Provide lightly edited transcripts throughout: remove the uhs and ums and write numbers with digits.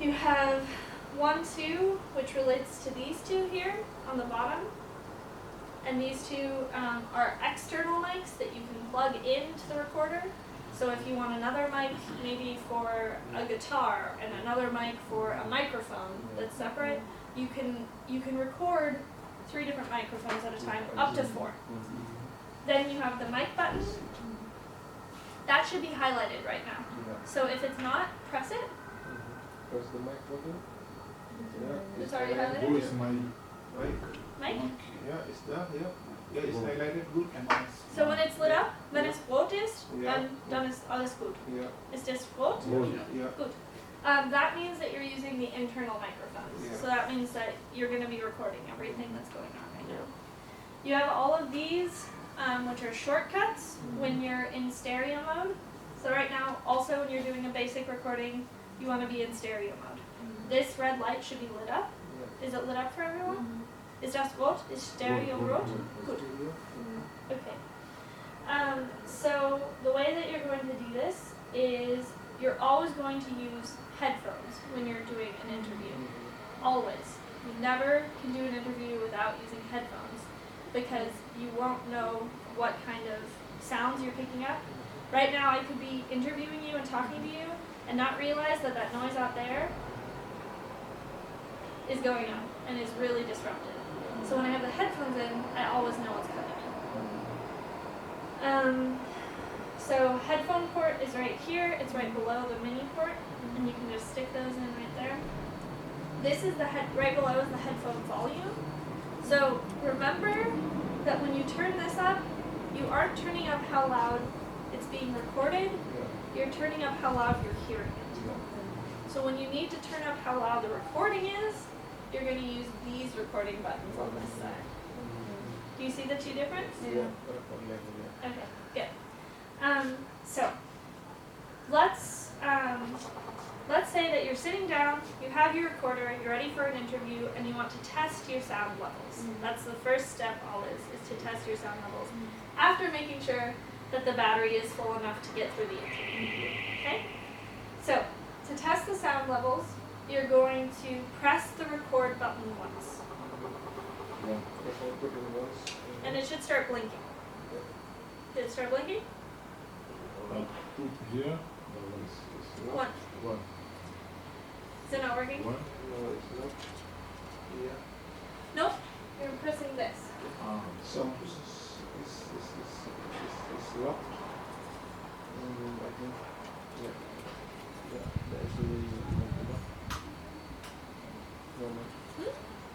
You have 1, 2, which relates to these two here on the bottom. And these two are external mics that you can plug into the recorder. So if you want another mic maybe for a guitar and another mic for a microphone that's separate, you can record 3 different microphones at a time, up to 4. Then you have the mic button. That should be highlighted right now. So if it's not, press it. Press the mic button. Yeah. It's already highlighted? Who is my Mic. Mic? Yeah, it's there. Yeah. Yeah, it's highlighted. Good. and nice. So when it's lit up, wenn es rot ist, Ja. dann ist alles gut. Yeah. Ist das rot? Yeah. Good. That means that you're using the internal microphones. Yeah. So that means that you're going to be recording everything that's going on right now. You have all of these, which are shortcuts when you're in stereo mode. So right now, also when you're doing a basic recording, you want to be in stereo mode. This red light should be lit up. Yeah. Is it lit up for everyone? Is das rot? Is stereo rot? Good. Okay. So the way that you're going to do this is you're always going to use headphones when you're doing an interview. Always. You never can do an interview without using headphones because you won't know what kind of sounds you're picking up. Right now I could be interviewing you and talking to you and not realize that that noise out there is going on and is really disruptive. So when I have the headphones in, I always know what's coming in. So headphone port is right here. It's right below the mini port, and you can just stick those in right there. This is the right below is the headphone volume. So remember that when you turn this up, you aren't turning up how loud it's being recorded. You're turning up how loud you're hearing it. So when you need to turn up how loud the recording is, you're going to use these recording buttons on this side. Do you see the two difference? Yeah. Okay, good. So let's say that you're sitting down, you have your recorder, you're ready for an interview, and you want to test your sound levels. That's the first step always, is to test your sound levels. After making sure that the battery is full enough to get through the interview. Okay? So to test the sound levels, you're going to press the record button once. And it should start blinking. Did it start blinking? Put here. One. One. Is it not working? One. No, it's not. Yeah. Nope. You're pressing this. So it's locked. I think. Yeah. Yeah. There's a way you can open up. No, no.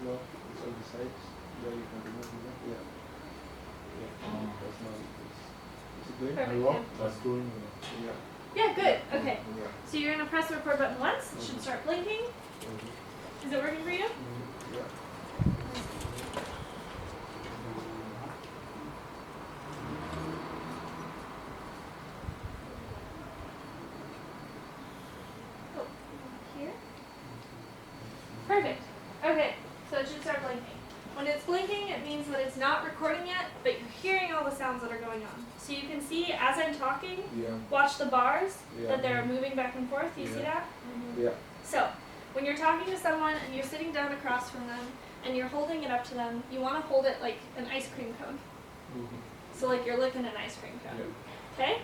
No, it's on the sides. There you can remove it. Yeah. Yeah. That's not it. Is it doing? Perfect. Hello? That's doing. Yeah. Yeah, good. Okay. Yeah. So you're going to press the record button once. It should start blinking. Is it working for you? Yeah. Oh, here. Perfect. Okay, so it should start blinking. When it's blinking, it means that it's not recording yet, but you're hearing all the sounds that are going on. So you can see as I'm talking, Yeah. watch the bars Yeah. that they're moving back and forth. Do you see that? Yeah. So when you're talking to someone and you're sitting down across from them and you're holding it up to them, you want to hold it like an ice cream cone. So like you're licking an ice cream cone. Okay?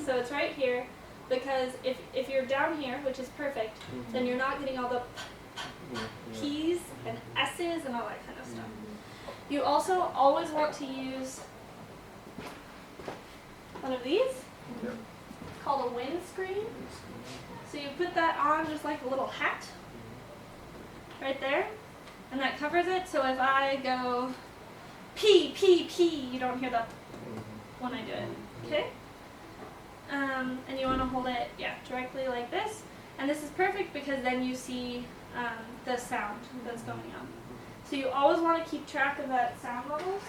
So it's right here because if you're down here, which is perfect, then you're not getting all the P's and S's and all that kind of stuff. You also always want to use one of these called a windscreen. So you put that on just like a little hat right there, and that covers it. So if I go P, P, P, you don't hear the when I do it. Okay? And you want to hold it, directly like this. And this is perfect because then you see the sound that's going on. So you always want to keep track of that sound levels.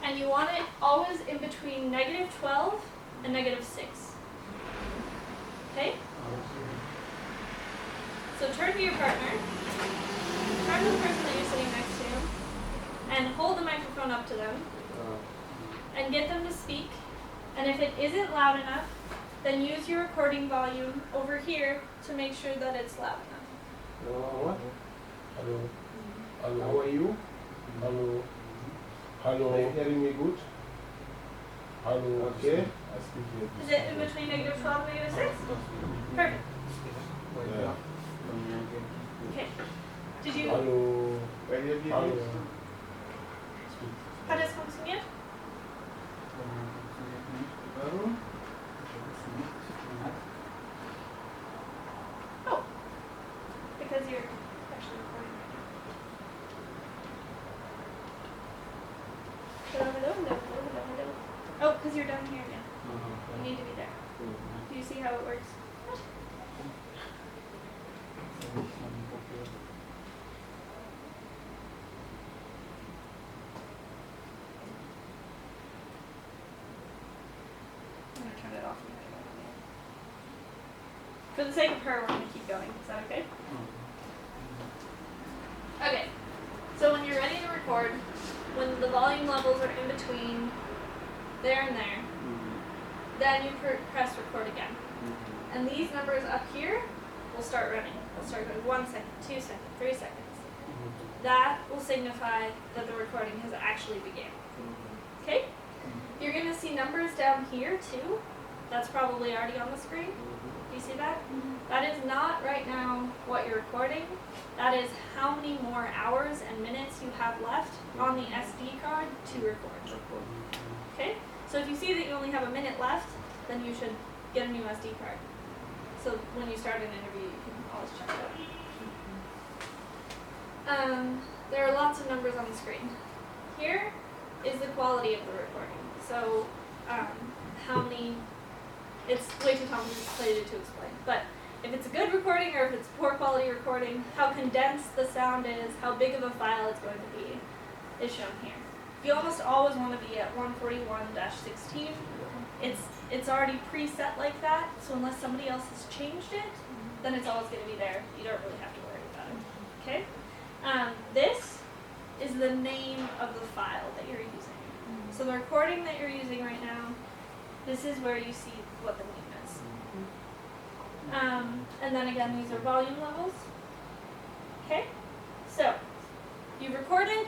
And you want it always in between -12 and -6. Okay? So turn to your partner, turn to the person that you're sitting next to, and hold the microphone up to them, and get them to speak. And if it isn't loud enough, then use your recording volume over here to make sure that it's loud enough. What? Hello. How Hello. are you? Hello. Are you Hello. hearing me good? Hello. Okay. I speak here. Is it in between -12 and -6? Perfect. Yeah. Okay. Did you... Hello. Hello. Hat es funktioniert? Oh. Because you're actually recording right now. Oh, because you're down here now. You need to be there. Do you see how it works? I'm going to turn it off. For the sake of her, we're going to keep going. Is that okay? Okay. So when you're ready to record, when the volume levels are in between there and there, then you press record again. And these numbers up here will start running. They'll start going 1 second, 2 seconds, 3 seconds. That will signify that the recording has actually begun. Okay? You're going to see numbers down here too. That's probably already on the screen. Do you see that? That is not right now what you're recording. That is how many more hours and minutes you have left on the SD card to record. Okay? So if you see that you only have a minute left, then you should get a new SD card. So when you start an interview, you can always check it out. There are lots of numbers on the screen. Here is the quality of the recording. So how many, it's way too complicated to explain, but if it's a good recording or if it's poor quality recording, how condensed the sound is, how big of a file it's going to be, is shown here. You almost always want to be at 141-16. It's already preset like that, so unless somebody else has changed it, then it's always going to be there. You don't really have to worry about it. Okay? This is the name of the file that you're using. So the recording that you're using right now, this is where you see what the name is. And then again, these are volume levels. Okay? So, you've recorded,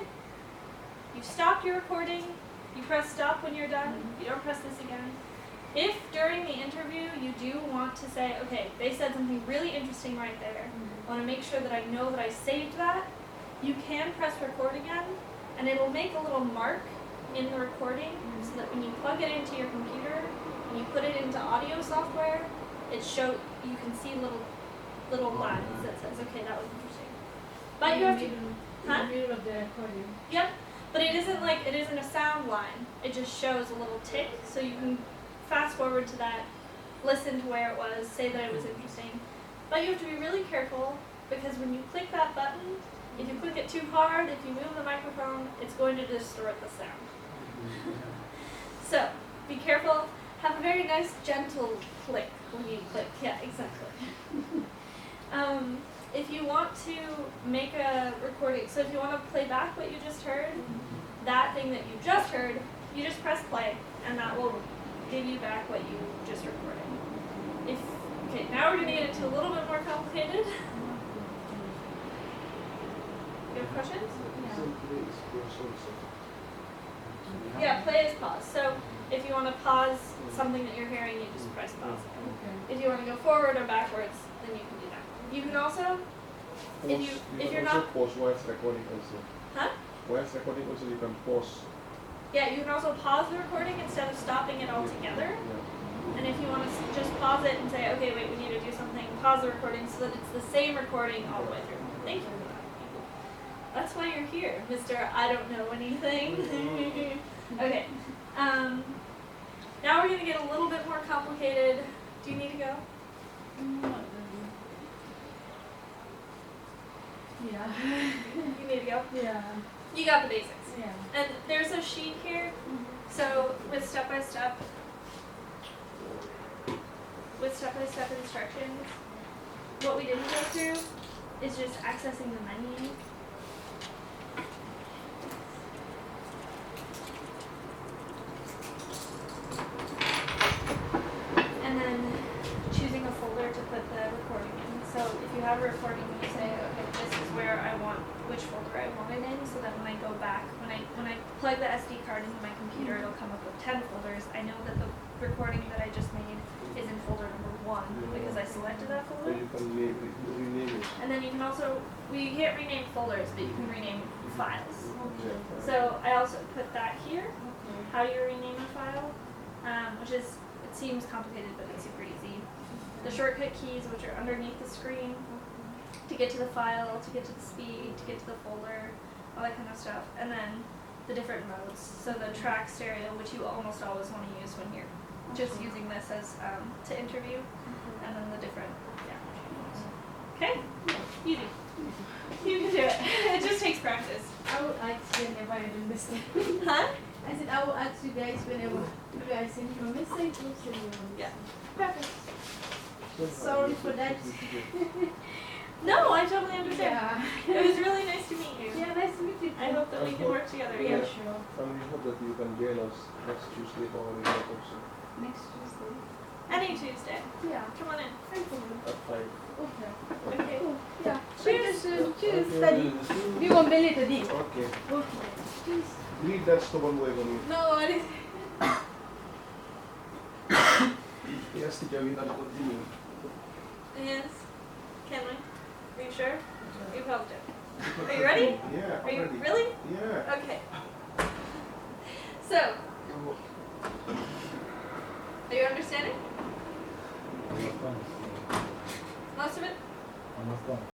you've stopped your recording, you press stop when you're done, you don't press this again. If during the interview you do want to say, okay, they said something really interesting right there, I want to make sure that I know that I saved that, you can press record again, and it will make a little mark in the recording so that when you plug it into your computer and you put it into audio software, you can see little lines that says, okay, that was interesting. But you have to, In the middle of the recording. yep, but it isn't a sound line. It just shows a little tick, so you can fast forward to that, listen to where it was, say that it was interesting. But you have to be really careful because when you click that button, if you click it too hard, if you move the microphone, it's going to distort the sound. So, be careful. Have a very nice, gentle click when you click. Yeah, exactly. If you want to make a recording, so if you want to play back what you just heard, that thing that you just heard, you just press play, and that will give you back what you just recorded. Okay, now we're going to get into a little bit more complicated. You have questions? Yeah, play is pause. So if you want to pause something that you're hearing, you just press pause. Okay. If you want to go forward or backwards, then you can do that. You can also, if you're not, pause whilst recording also. huh? Whilst recording also you can pause. Yeah, you can also pause the recording instead of stopping it altogether. Yeah. And if you want to just pause it and say, okay, wait, we need to do something, pause the recording so that it's the same recording all the way through. Thank you for that. That's why you're here, Mr. I don't know anything. Okay. Now we're going to get a little bit more complicated. Do you need to go? Yeah. You need to go? Yeah. You got the basics. Yeah. And there's a sheet here. So with step-by-step instructions, what we didn't go through is just accessing the menu. And then you have a recording, you say, okay, this is where I want, which folder I want it in, so that when I go back, when I plug the SD card into my computer, it'll come up with 10 folders. I know that the recording that I just made is in folder number 1 because I selected that So folder. you can rename it. And then you can also, we can't rename folders, but you can rename files. Yeah. So I also put that here, Okay. how you rename a file, which is, it seems complicated, but it's super easy. The shortcut keys, which are underneath the screen, to get to the file, to get to the speed, to get to the folder, all that kind of stuff. And then the different modes. So the track stereo, which you almost always want to use when you're just using this as to interview, and then the different channels. Okay? Easy. You can do it. It just takes practice. I will ask whenever I don't understand. Huh? I said I will ask you guys whenever maybe I send you a message or send you a message. Yeah. Perfect. Sorry for that. No, I totally understand. Yeah. It was really nice to meet you. Yeah, nice to meet you. I hope that we can work together Yeah, again. sure. And we hope that you can join us next Tuesday for our event also Next Tuesday. Any Tuesday. Yeah. Come on in. No problem. at 5. Okay. Okay. Cool. Yeah. Cheers. Cheers. Okay, Study. then. Di mo bili tadi. Okay. Okay. Cheers. Read that stubborn way on you. No, what is Yes, teacher, we can continue. Yes. Can we? Are you sure? You helped it. Are you ready? Yeah, Are you ready. really? Yeah. Okay. So, are you understanding Understand. most of it? Understand.